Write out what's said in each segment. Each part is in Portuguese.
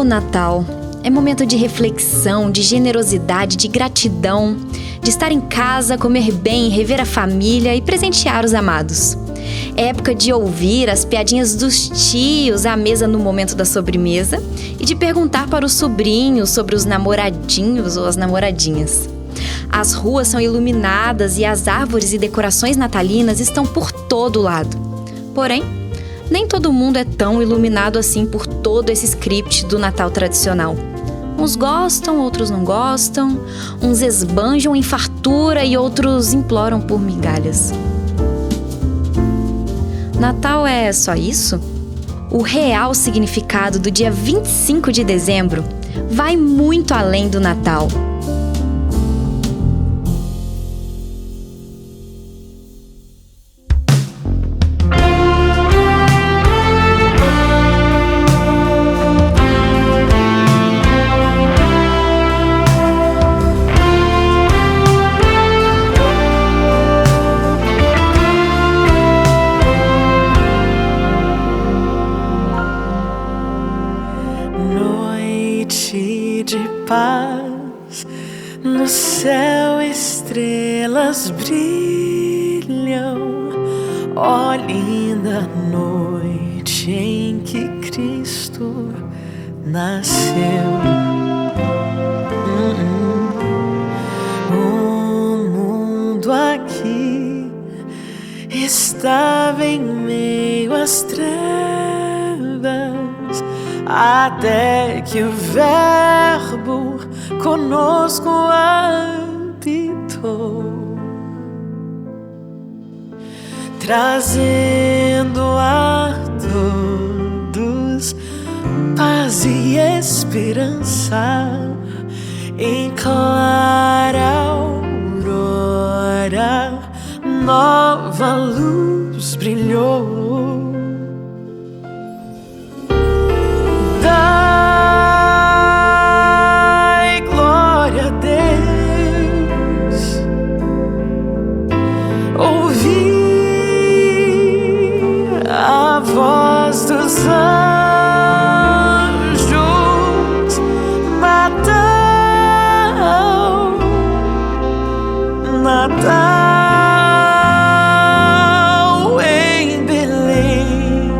Natal é momento de reflexão, de generosidade, de gratidão, de estar em casa, comer bem, rever a família e presentear os amados. É época de ouvir as piadinhas dos tios à mesa no momento da sobremesa e de perguntar para os sobrinhos sobre os namoradinhos ou as namoradinhas. As ruas são iluminadas e as árvores e decorações natalinas estão por todo lado. Porém, nem todo mundo é tão iluminado assim por todo esse script do Natal tradicional. Uns gostam, outros não gostam, uns esbanjam em fartura e outros imploram por migalhas. Natal é só isso? O real significado do dia 25 de dezembro vai muito além do Natal. Noite de paz, no céu estrelas brilham. Ó linda noite em que Cristo nasceu. O mundo aqui estava em meio às trevas, até que o Verbo conosco habitou, trazendo a todos paz e esperança. Em clara aurora, nova luz brilhou. Dai glória a Deus. Ouvi a voz dos anjos. Natal, Natal em Belém,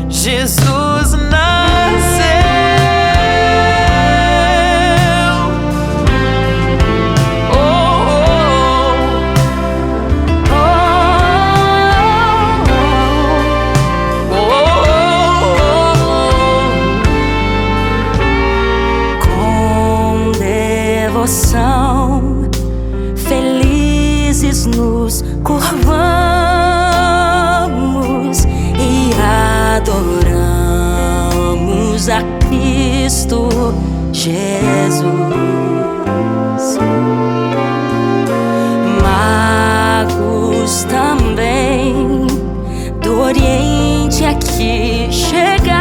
Jesus nasceu. Oh, oh, oh, oh, oh. Com devoção, felizes nos curvamos e adoramos a Cristo Jesus. Magos também do Oriente aqui chegaram,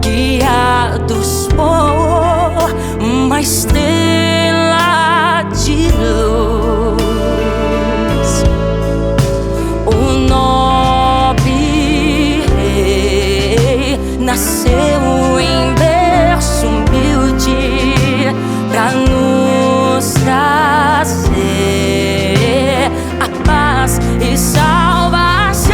guiados por uma estrela de luz. O nobre rei nasceu em berço humilde pra nos trazer a paz e salvação.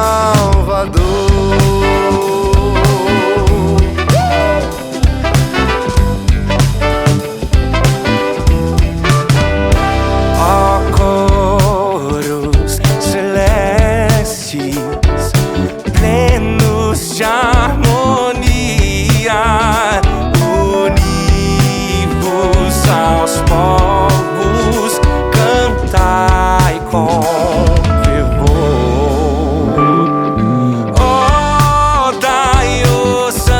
de harmonia. Univos aos povos, cantai com fervor. Oh, dai hosanas,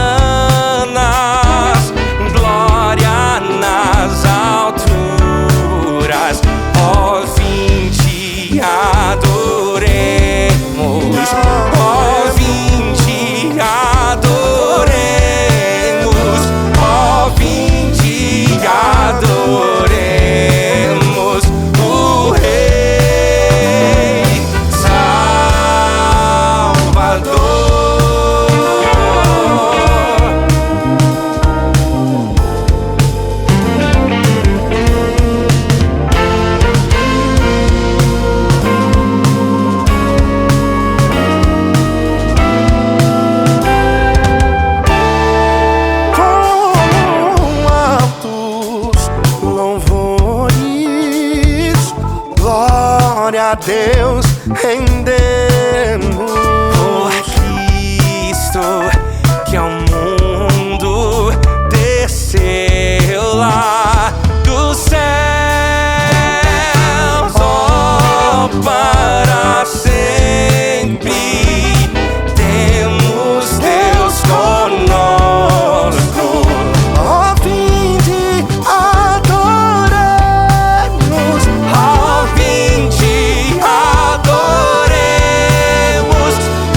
glória nas alturas. Ó, vinde, adoremos. Ó, vinde, adoremos. Ó, vinde, adoremos o Rei Salvador. Com altos louvores, glória a Deus rendemos. Por Cristo que ao mundo desceu lá dos céus, ó, para sempre temos Deus conosco. Ó, vinde, adoremos. Ó, vinde, adoremos.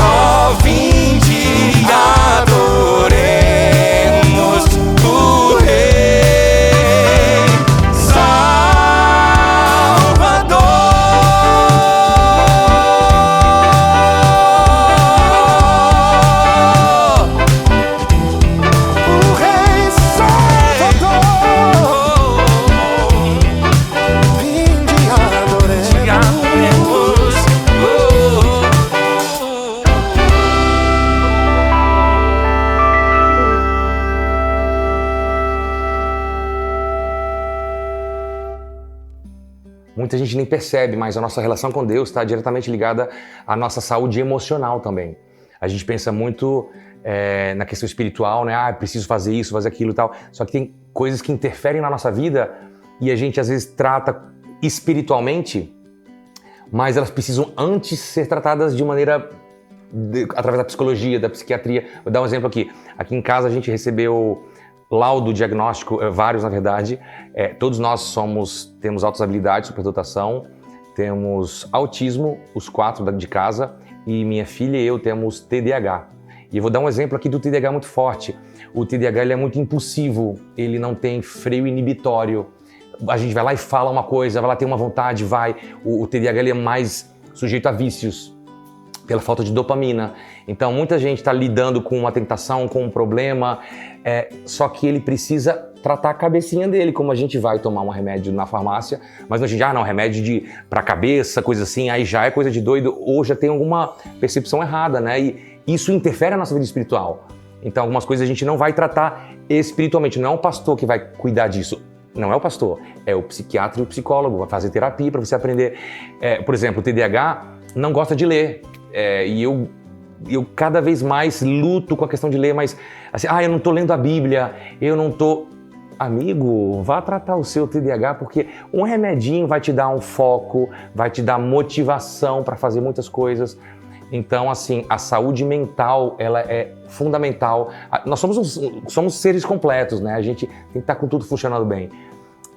Ó, vinde, adoremos o Rei Salvador. O Rei Salvador, vinde, adoremos. Muita gente nem percebe, mas a nossa relação com Deus está diretamente ligada à nossa saúde emocional também. A gente pensa muito na questão espiritual, né? Ah, preciso fazer isso, fazer aquilo e tal. Só que tem coisas que interferem na nossa vida e a gente às vezes trata espiritualmente, mas elas precisam antes ser tratadas de maneira através da psicologia, da psiquiatria. Vou dar um exemplo aqui. Aqui em casa a gente recebeu laudo diagnóstico, vários na verdade. Todos nós temos altas habilidades, superdotação, temos autismo, os 4 de casa, e minha filha e eu temos TDAH. E eu vou dar um exemplo aqui do TDAH muito forte. O TDAH ele é muito impulsivo, ele não tem freio inibitório. A gente vai lá e fala uma coisa, vai lá ter uma vontade, vai. O TDAH ele é mais sujeito a vícios, pela falta de dopamina. Então muita gente está lidando com uma tentação, com um problema, só que ele precisa tratar a cabecinha dele, como a gente vai tomar um remédio na farmácia, mas a gente, não, remédio para cabeça, coisa assim, aí já é coisa de doido, ou já tem alguma percepção errada, né? E isso interfere na nossa vida espiritual. Então algumas coisas a gente não vai tratar espiritualmente, não é o pastor que vai cuidar disso. Não é o pastor, é o psiquiatra e o psicólogo, vai fazer terapia para você aprender. Por exemplo, o TDAH não gosta de ler, e eu cada vez mais luto com a questão de ler, mas assim, eu não estou lendo a Bíblia, eu não estou... Amigo, vá tratar o seu TDAH, porque um remedinho vai te dar um foco, vai te dar motivação para fazer muitas coisas. Então, assim, a saúde mental, ela é fundamental. Nós somos seres completos, né? A gente tem que estar com tudo funcionando bem.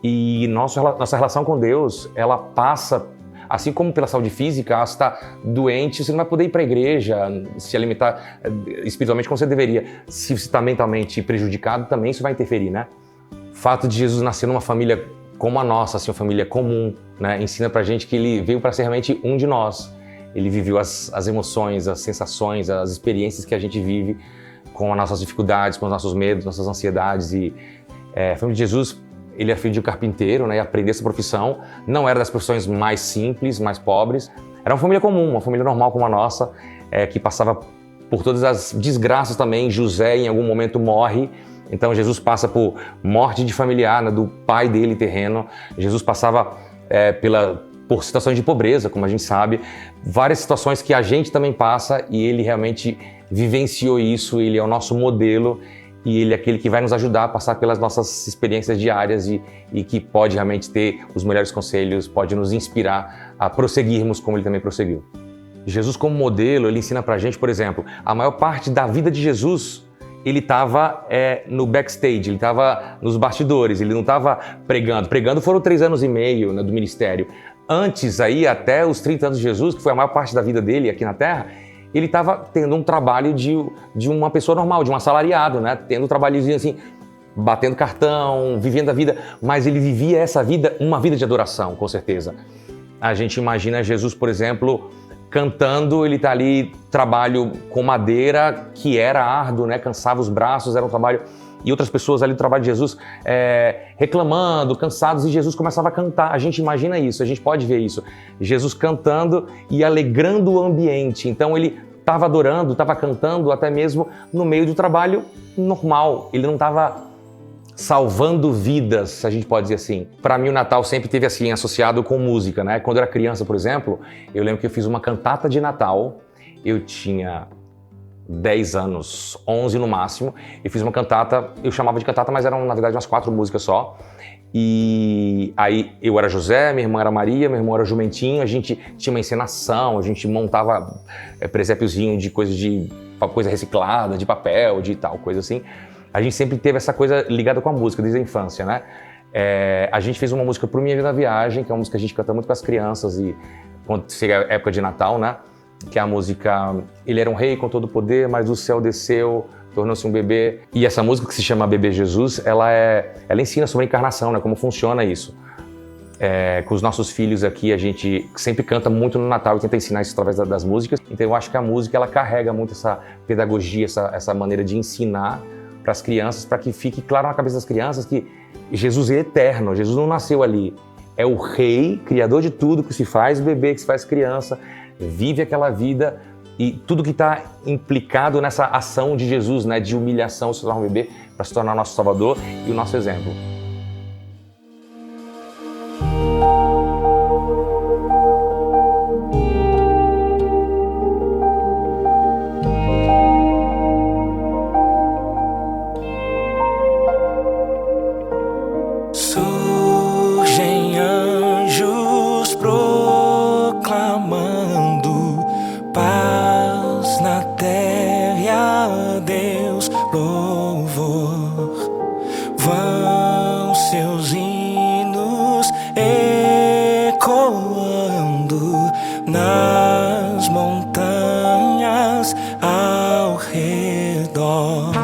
E nossa relação com Deus, ela passa, assim como pela saúde física, você está doente, você não vai poder ir para a igreja, se alimentar espiritualmente como você deveria. Se você está mentalmente prejudicado, também isso vai interferir, né? O fato de Jesus nascer numa família como a nossa, assim, uma família comum, né? Ensina pra gente que ele veio para ser realmente um de nós. Ele viveu as emoções, as sensações, as experiências que a gente vive com as nossas dificuldades, com os nossos medos, nossas ansiedades. E a família de Jesus, ele é filho de um carpinteiro, né? E aprendeu essa profissão. Não era das profissões mais simples, mais pobres. Era uma família comum, uma família normal como a nossa, que passava por todas as desgraças também. José, em algum momento, morre. Então, Jesus passa por morte de familiar, né, do pai dele terreno. Jesus passava por situações de pobreza, como a gente sabe, várias situações que a gente também passa e ele realmente vivenciou isso, ele é o nosso modelo e ele é aquele que vai nos ajudar a passar pelas nossas experiências diárias e que pode realmente ter os melhores conselhos, pode nos inspirar a prosseguirmos como ele também prosseguiu. Jesus como modelo, ele ensina pra gente, por exemplo, a maior parte da vida de Jesus, ele estava no backstage, ele estava nos bastidores, ele não estava pregando. Pregando foram 3 anos e meio, né, do ministério. Antes, aí, até os 30 anos de Jesus, que foi a maior parte da vida dele aqui na Terra, ele estava tendo um trabalho de uma pessoa normal, de um assalariado, né? Tendo um trabalhozinho assim, batendo cartão, vivendo a vida. Mas ele vivia essa vida, uma vida de adoração, com certeza. A gente imagina Jesus, por exemplo, cantando, ele tá ali, trabalho com madeira, que era árduo, né? Cansava os braços, era um trabalho... E outras pessoas ali do trabalho de Jesus reclamando, cansados, e Jesus começava a cantar. A gente imagina isso, a gente pode ver isso. Jesus cantando e alegrando o ambiente. Então ele estava adorando, estava cantando até mesmo no meio do trabalho normal. Ele não estava salvando vidas, a gente pode dizer assim. Para mim o Natal sempre teve assim, associado com música, né? Quando eu era criança, por exemplo, eu lembro que eu fiz uma cantata de Natal. Eu tinha 10 anos, 11 no máximo, e fiz uma cantata, eu chamava de cantata, mas eram na verdade umas 4 músicas só. E aí eu era José, minha irmã era Maria, meu irmão era Jumentinho, a gente tinha uma encenação, a gente montava presépiozinho de coisa reciclada, de papel, de tal, coisa assim. A gente sempre teve essa coisa ligada com a música, desde a infância, né? A gente fez uma música pro Minha Vida Viagem, que é uma música que a gente canta muito com as crianças, e quando chega a época de Natal, né? Que é a música Ele era um rei com todo o poder, mas do céu desceu, tornou-se um bebê. E essa música que se chama Bebê Jesus, ela ensina sobre a encarnação, né? Como funciona isso. Com os nossos filhos aqui, a gente sempre canta muito no Natal e tenta ensinar isso através das músicas. Então eu acho que a música, ela carrega muito essa pedagogia, essa maneira de ensinar para as crianças, para que fique claro na cabeça das crianças que Jesus é eterno, Jesus não nasceu ali. É o rei, criador de tudo, que se faz bebê, que se faz criança, vive aquela vida e tudo que está implicado nessa ação de Jesus, né, de humilhação, se tornar um bebê para se tornar nosso Salvador e o nosso exemplo. Surgem anjos proclamando paz na terra e a Deus louvor. Vão seus hinos ecoando nas montanhas ao redor.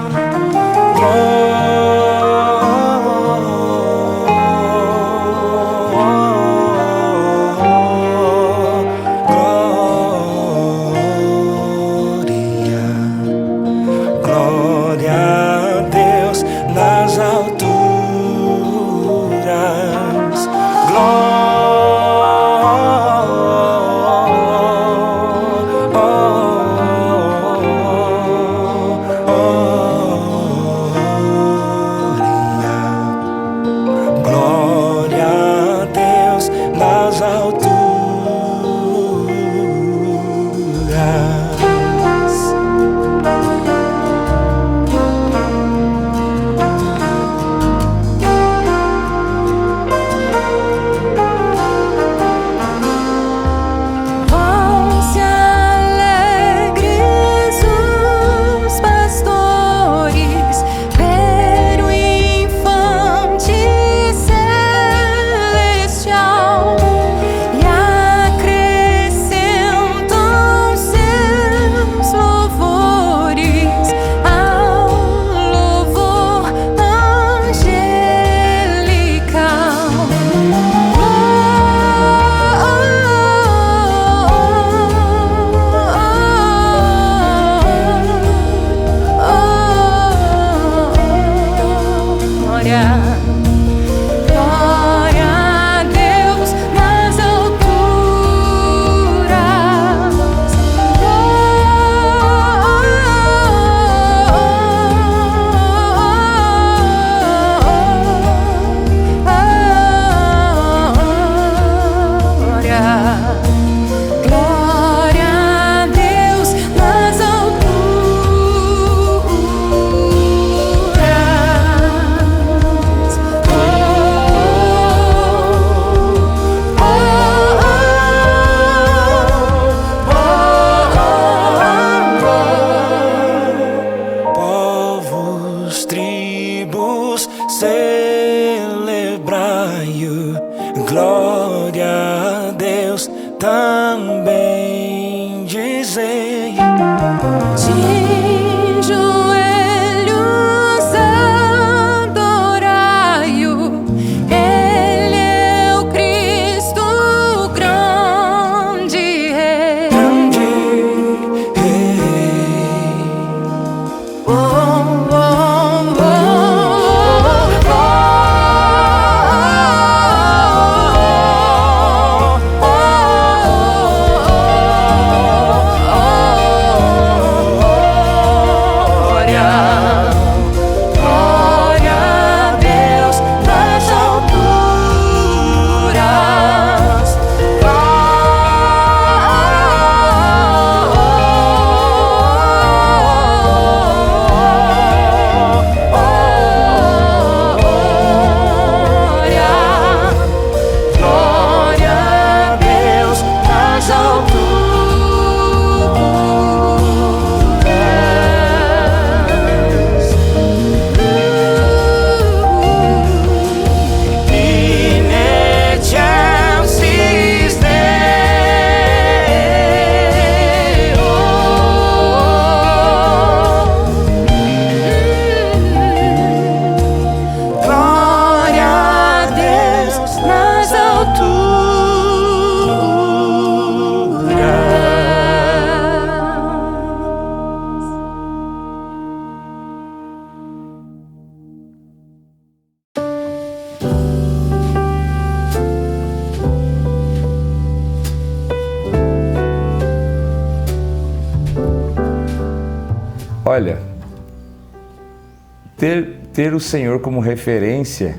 Olha, ter o Senhor como referência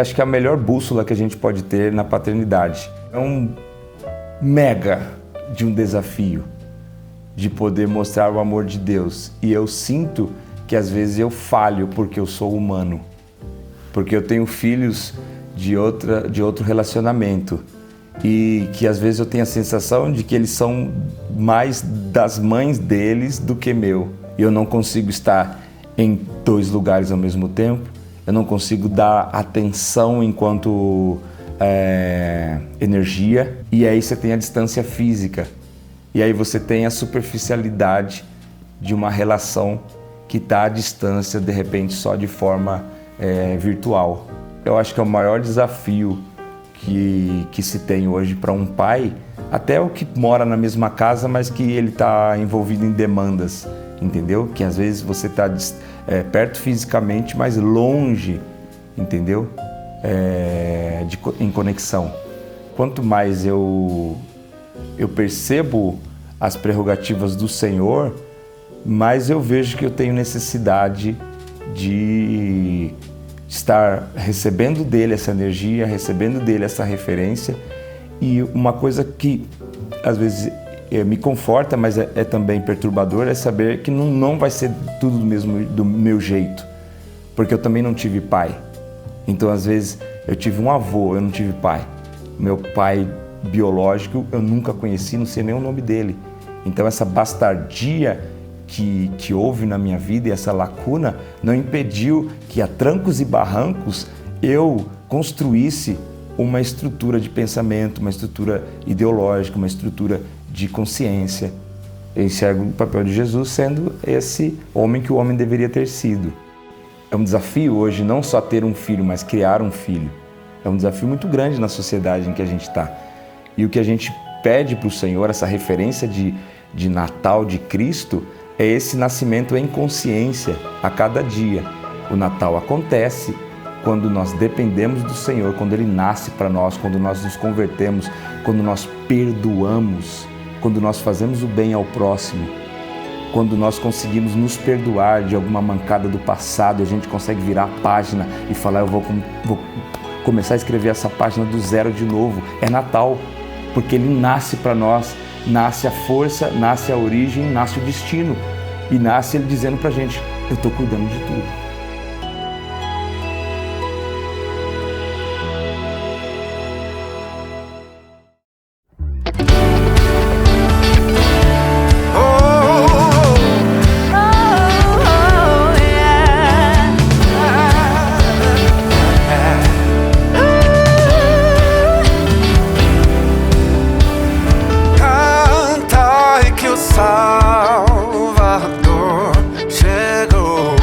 acho que é a melhor bússola que a gente pode ter na paternidade. É um mega de um desafio de poder mostrar o amor de Deus. E eu sinto que às vezes eu falho porque eu sou humano, porque eu tenho filhos de outro relacionamento e que às vezes eu tenho a sensação de que eles são mais das mães deles do que meu. E eu não consigo estar em 2 lugares ao mesmo tempo, eu não consigo dar atenção enquanto energia, e aí você tem a distância física, e aí você tem a superficialidade de uma relação que está à distância, de repente só de forma virtual. Eu acho que é o maior desafio que se tem hoje para um pai, até o que mora na mesma casa, mas que ele está envolvido em demandas, entendeu? Que às vezes você está perto fisicamente, mas longe, entendeu? Em conexão. Quanto mais eu percebo as prerrogativas do Senhor, mais eu vejo que eu tenho necessidade de estar recebendo dele essa energia, recebendo dele essa referência. E uma coisa que às vezes me conforta, mas é também perturbador, é saber que não vai ser tudo do meu jeito, porque eu também não tive pai. Então às vezes eu tive um avô, eu não tive pai. Meu pai biológico eu nunca conheci, não sei nem o nome dele. Então essa bastardia que houve na minha vida e essa lacuna não impediu que a trancos e barrancos eu construísse uma estrutura de pensamento, uma estrutura ideológica, uma estrutura de consciência. Eu enxergo o papel de Jesus sendo esse homem que o homem deveria ter sido. É um desafio hoje não só ter um filho, mas criar um filho. É um desafio muito grande na sociedade em que a gente está. E o que a gente pede para o Senhor, essa referência de Natal de Cristo, é esse nascimento em consciência a cada dia. O Natal acontece quando nós dependemos do Senhor, quando Ele nasce para nós, quando nós nos convertemos, quando nós perdoamos, quando nós fazemos o bem ao próximo, quando nós conseguimos nos perdoar de alguma mancada do passado, a gente consegue virar a página e falar, eu vou começar a escrever essa página do zero de novo. É Natal, porque Ele nasce para nós, nasce a força, nasce a origem, nasce o destino. E nasce Ele dizendo pra gente, eu estou cuidando de tudo. Salvador chegou.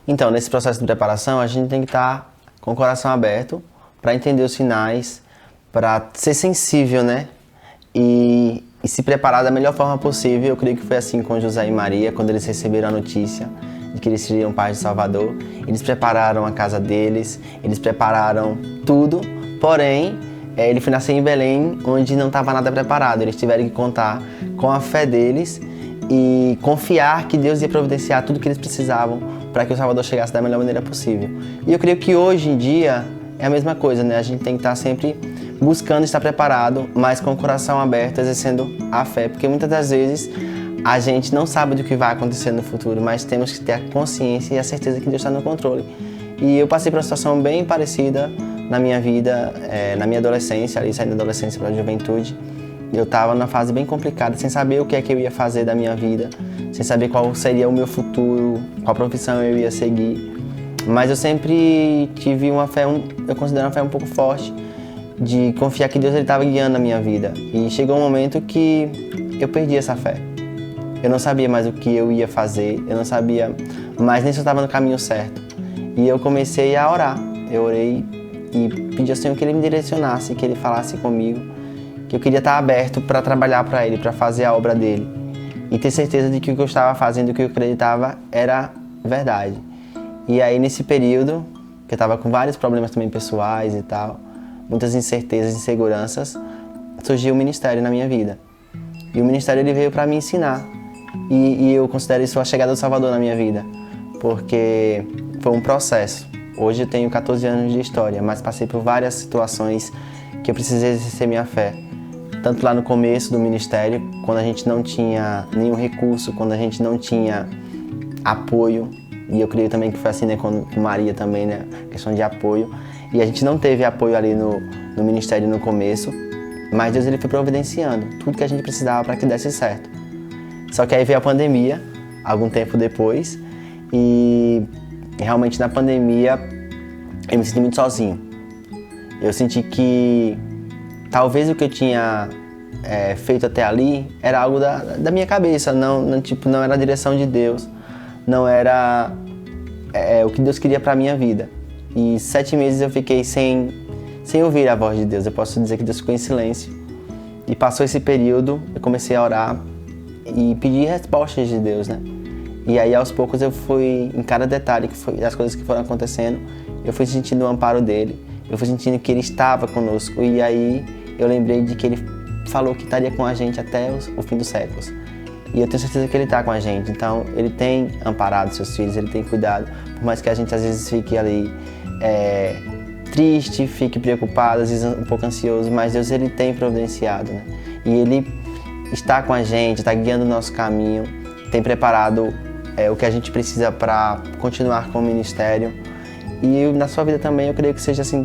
Então, nesse processo de preparação, a gente tem que estar com o coração aberto para entender os sinais, para ser sensível, né? E se preparar da melhor forma possível. Eu creio que foi assim com José e Maria, quando eles receberam a notícia de que eles seriam pais de Salvador. Eles prepararam a casa deles, eles prepararam tudo, porém, ele foi nascer em Belém, onde não estava nada preparado. Eles tiveram que contar com a fé deles e confiar que Deus ia providenciar tudo que eles precisavam para que o Salvador chegasse da melhor maneira possível. E eu creio que hoje em dia é a mesma coisa, né? A gente tem que estar sempre buscando estar preparado, mas com o coração aberto, exercendo a fé, porque muitas das vezes a gente não sabe do que vai acontecer no futuro, mas temos que ter a consciência e a certeza que Deus está no controle. E eu passei por uma situação bem parecida na minha vida, na minha adolescência, ali saindo da adolescência para a juventude. Eu estava numa fase bem complicada, sem saber o que é que eu ia fazer da minha vida, sem saber qual seria o meu futuro, qual profissão eu ia seguir. Mas eu sempre tive uma fé, eu considero uma fé um pouco forte, de confiar que Deus estava guiando a minha vida. E chegou um momento que eu perdi essa fé. Eu não sabia mais o que eu ia fazer, eu não sabia mais nem se eu estava no caminho certo. E eu comecei a orar. Eu orei e pedi ao Senhor que Ele me direcionasse, que Ele falasse comigo, que eu queria estar aberto para trabalhar para Ele, para fazer a obra dEle. E ter certeza de que o que eu estava fazendo, o que eu acreditava, era verdade. E aí, nesse período, que eu estava com vários problemas também pessoais e tal, muitas incertezas e inseguranças, surgiu o ministério na minha vida. E o ministério ele veio para me ensinar. E eu considero isso a chegada do Salvador na minha vida, porque foi um processo. Hoje eu tenho 14 anos de história, mas passei por várias situações que eu precisei exercer minha fé. Tanto lá no começo do ministério, quando a gente não tinha nenhum recurso, quando a gente não tinha apoio, e eu creio também que foi assim, né, com Maria também, né, questão de apoio. E a gente não teve apoio ali no ministério no começo, mas Deus ele foi providenciando tudo que a gente precisava para que desse certo. Só que aí veio a pandemia, algum tempo depois, e realmente na pandemia eu me senti muito sozinho. Eu senti que talvez o que eu tinha feito até ali era algo da minha cabeça, não era a direção de Deus, não era o que Deus queria para a minha vida. E 7 meses eu fiquei sem ouvir a voz de Deus. Eu posso dizer que Deus ficou em silêncio. E passou esse período, eu comecei a orar e pedir respostas de Deus, né? E aí aos poucos eu fui, em cada detalhe das coisas que foram acontecendo, eu fui sentindo o amparo dele, eu fui sentindo que ele estava conosco. E aí eu lembrei de que ele falou que estaria com a gente até o fim dos séculos. E eu tenho certeza que ele está com a gente. Então ele tem amparado seus filhos, ele tem cuidado, por mais que a gente às vezes fique ali triste, fique preocupado, às vezes um pouco ansioso, mas Deus ele tem providenciado, né? E Ele está com a gente, está guiando o nosso caminho, tem preparado o que a gente precisa para continuar com o ministério. E na sua vida também eu creio que seja assim,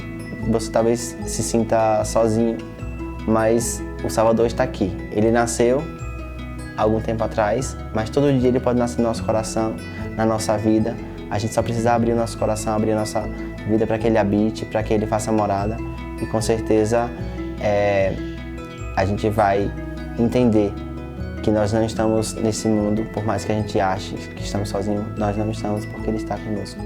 você talvez se sinta sozinho, mas o Salvador está aqui. Ele nasceu há algum tempo atrás, mas todo dia Ele pode nascer no nosso coração, na nossa vida. A gente só precisa abrir o nosso coração, abrir a nossa vida para que Ele habite, para que Ele faça morada. E com certeza a gente vai entender que nós não estamos nesse mundo, por mais que a gente ache que estamos sozinhos, nós não estamos porque Ele está conosco.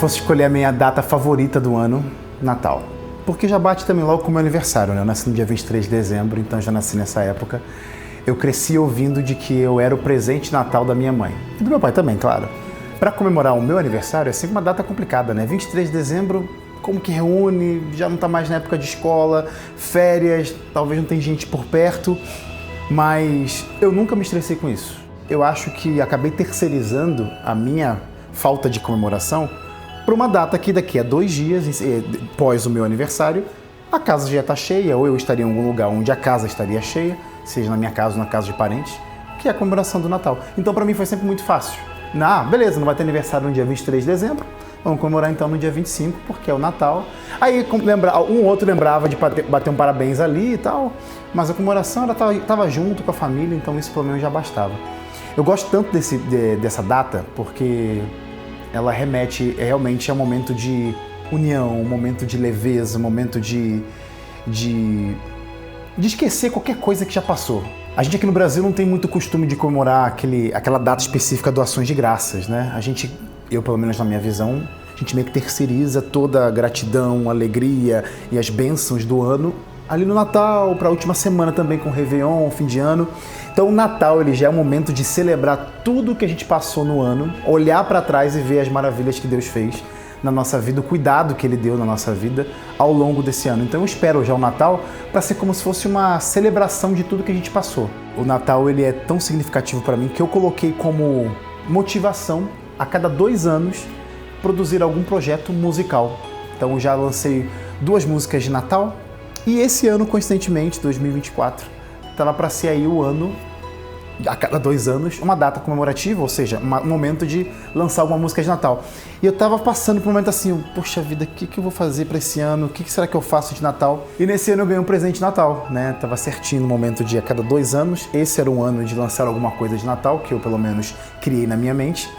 fosse escolher a minha data favorita do ano, Natal. Porque já bate também logo com o meu aniversário, né? Eu nasci no dia 23 de dezembro, então já nasci nessa época. Eu cresci ouvindo de que eu era o presente de Natal da minha mãe. E do meu pai também, claro. Para comemorar o meu aniversário é sempre uma data complicada, né? 23 de dezembro, como que reúne? Já não tá mais na época de escola, férias, talvez não tem gente por perto. Mas eu nunca me estressei com isso. Eu acho que acabei terceirizando a minha falta de comemoração para uma data que daqui a 2 dias, após o meu aniversário, a casa já está cheia, ou eu estaria em algum lugar onde a casa estaria cheia, seja na minha casa ou na casa de parentes, que é a comemoração do Natal. Então para mim foi sempre muito fácil. Beleza, não vai ter aniversário no dia 23 de dezembro, vamos comemorar então no dia 25, porque é o Natal. Aí um outro lembrava de bater um parabéns ali e tal, mas a comemoração estava junto com a família, então isso pelo menos já bastava. Eu gosto tanto dessa data porque ela remete realmente a um momento de união, um momento de leveza, um momento de esquecer qualquer coisa que já passou. A gente aqui no Brasil não tem muito costume de comemorar aquela data específica do Ações de Graças, né? Eu pelo menos na minha visão, a gente meio que terceiriza toda a gratidão, a alegria e as bênçãos do ano ali no Natal, para a última semana também com o Réveillon, fim de ano. Então o Natal ele já é um momento de celebrar tudo que a gente passou no ano, olhar para trás e ver as maravilhas que Deus fez na nossa vida, o cuidado que Ele deu na nossa vida ao longo desse ano. Então eu espero já o Natal para ser como se fosse uma celebração de tudo que a gente passou. O Natal ele é tão significativo para mim que eu coloquei como motivação a cada 2 anos produzir algum projeto musical. Então eu já lancei 2 músicas de Natal e esse ano, coincidentemente, 2024, estava para ser aí o ano, a cada 2 anos, uma data comemorativa, ou seja, um momento de lançar alguma música de Natal. E eu tava passando por um momento assim, poxa vida, o que eu vou fazer para esse ano? O que será que eu faço de Natal? E nesse ano eu ganhei um presente de Natal, né? Tava certinho no momento de a cada 2 anos. Esse era um ano de lançar alguma coisa de Natal, que eu pelo menos criei na minha mente.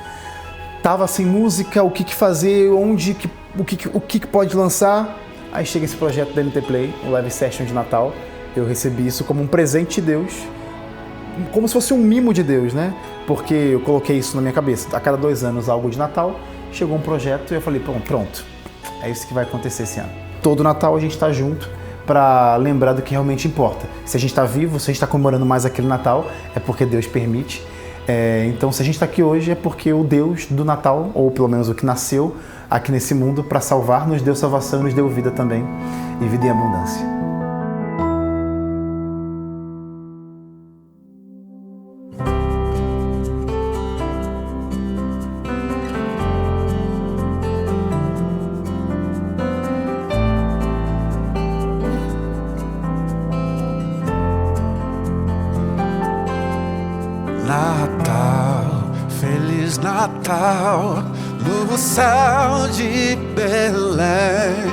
Tava sem música, o que fazer, o que pode lançar. Aí chega esse projeto da NT Play, o Live Session de Natal. Eu recebi isso como um presente de Deus, como se fosse um mimo de Deus, né? Porque eu coloquei isso na minha cabeça. A cada 2 anos, algo de Natal, chegou um projeto e eu falei, pronto, é isso que vai acontecer esse ano. Todo Natal a gente tá junto para lembrar do que realmente importa. Se a gente está vivo, se a gente está comemorando mais aquele Natal, é porque Deus permite. Então, se a gente está aqui hoje, é porque o Deus do Natal, ou pelo menos o que nasceu aqui nesse mundo para salvar, nos deu salvação e nos deu vida também, e vida em abundância. Natal, Feliz Natal, no céu de Belém,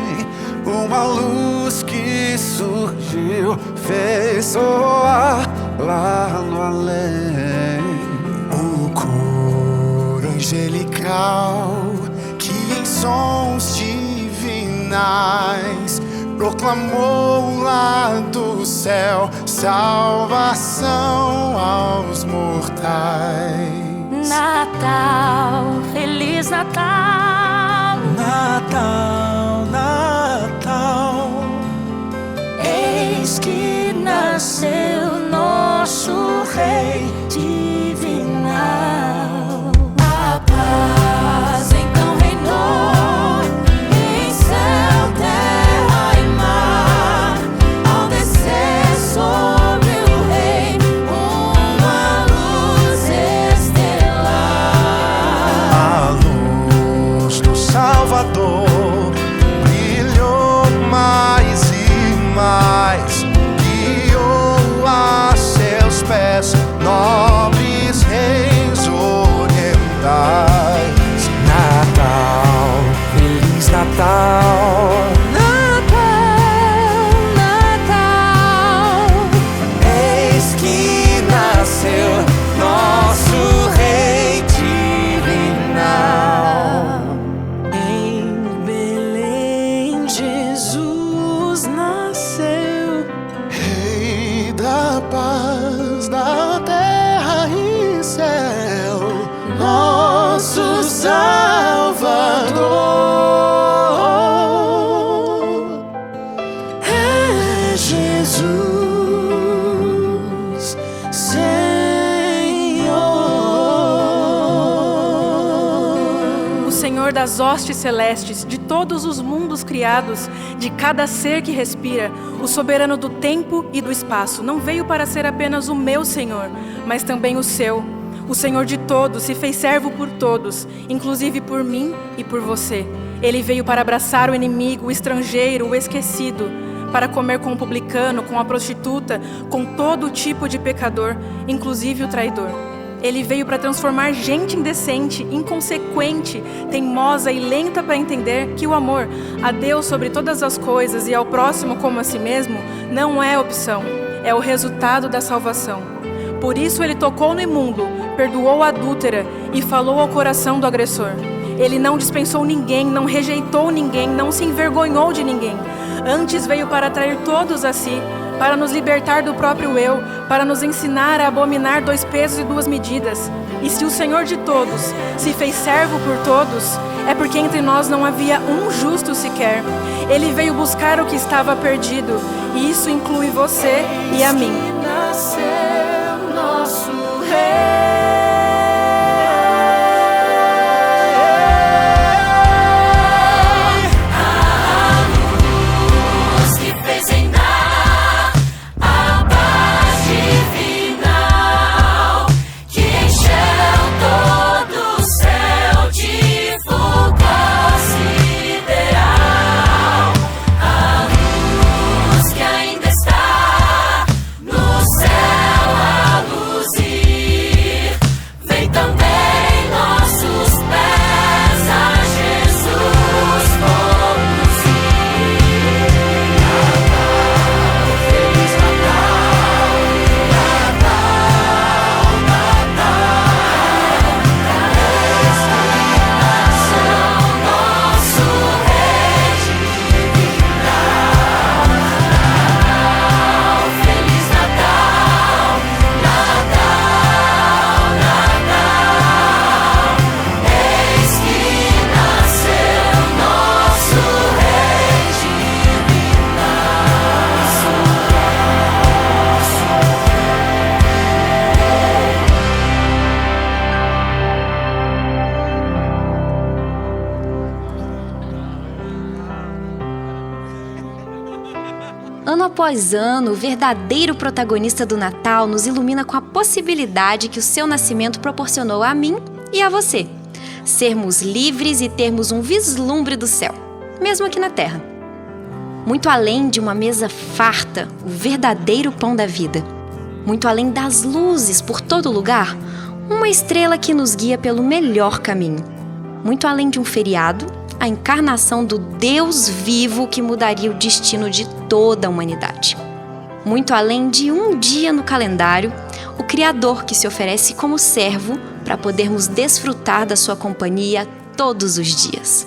uma luz que surgiu, fez soar lá no além. O coro angelical que em sons divinais proclamou lá do céu salvação aos mortais. Natal, Feliz Natal, Natal, Natal, eis que nasceu nosso Rei divinal. A paz então reinou em céu, terra e mar, ao descer sobre o Rei uma luz estelar. A luz do Salvador brilhou mais e mais, guiou a seus pés nobres Jesus, Senhor. O Senhor das hostes celestes, de todos os mundos criados, de cada ser que respira, o soberano do tempo e do espaço, não veio para ser apenas o meu Senhor, mas também o seu. O Senhor de todos se fez servo por todos, inclusive por mim e por você. Ele veio para abraçar o inimigo, o estrangeiro, o esquecido, para comer com o publicano, com a prostituta, com todo tipo de pecador, inclusive o traidor. Ele veio para transformar gente indecente, inconsequente, teimosa e lenta para entender que o amor a Deus sobre todas as coisas e ao próximo como a si mesmo não é opção, é o resultado da salvação. Por isso ele tocou no imundo, perdoou a adúltera e falou ao coração do agressor. Ele não dispensou ninguém, não rejeitou ninguém, não se envergonhou de ninguém. Antes veio para atrair todos a si, para nos libertar do próprio eu, para nos ensinar a abominar 2 pesos e 2 medidas. E se o Senhor de todos se fez servo por todos, é porque entre nós não havia um justo sequer. Ele veio buscar o que estava perdido, e isso inclui você e a mim. Nasceu nosso Rei. Ano após ano, o verdadeiro protagonista do Natal nos ilumina com a possibilidade que o seu nascimento proporcionou a mim e a você. Sermos livres e termos um vislumbre do céu, mesmo aqui na Terra. Muito além de uma mesa farta, o verdadeiro pão da vida. Muito além das luzes por todo lugar, uma estrela que nos guia pelo melhor caminho. Muito além de um feriado, a encarnação do Deus vivo que mudaria o destino de toda a humanidade. Muito além de um dia no calendário, o Criador que se oferece como servo para podermos desfrutar da sua companhia todos os dias.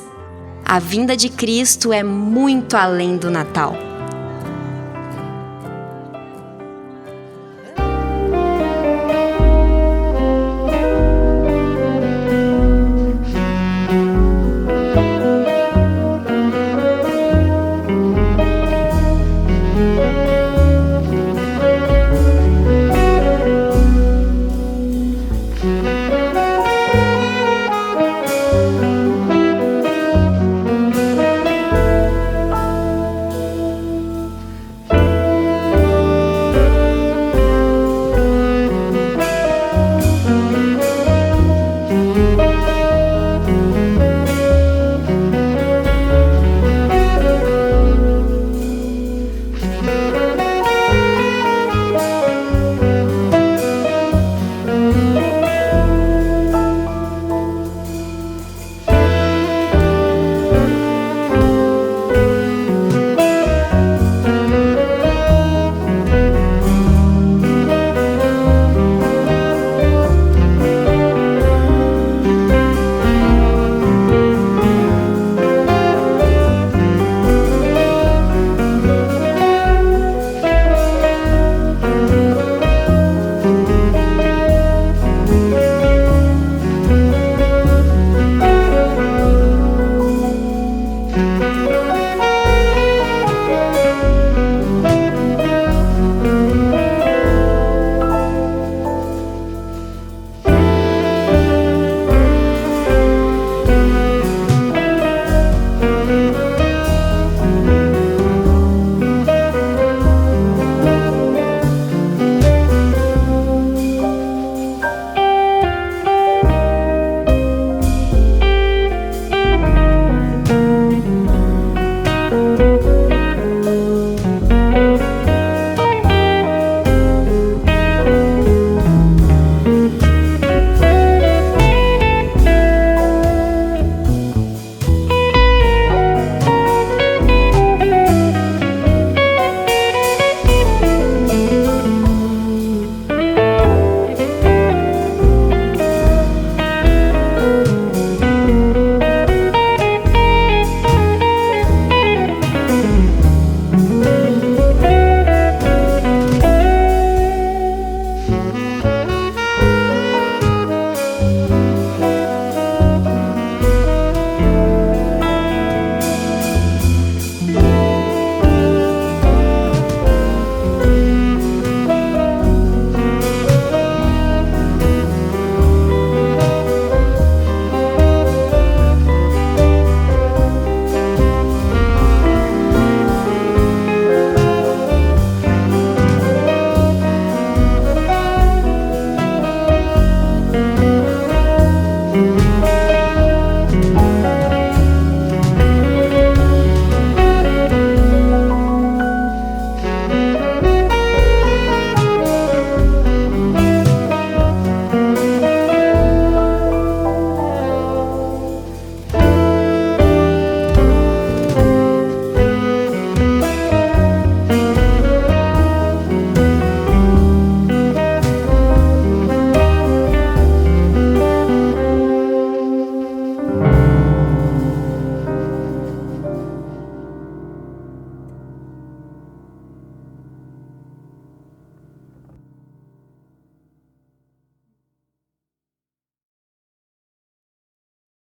A vinda de Cristo é muito além do Natal.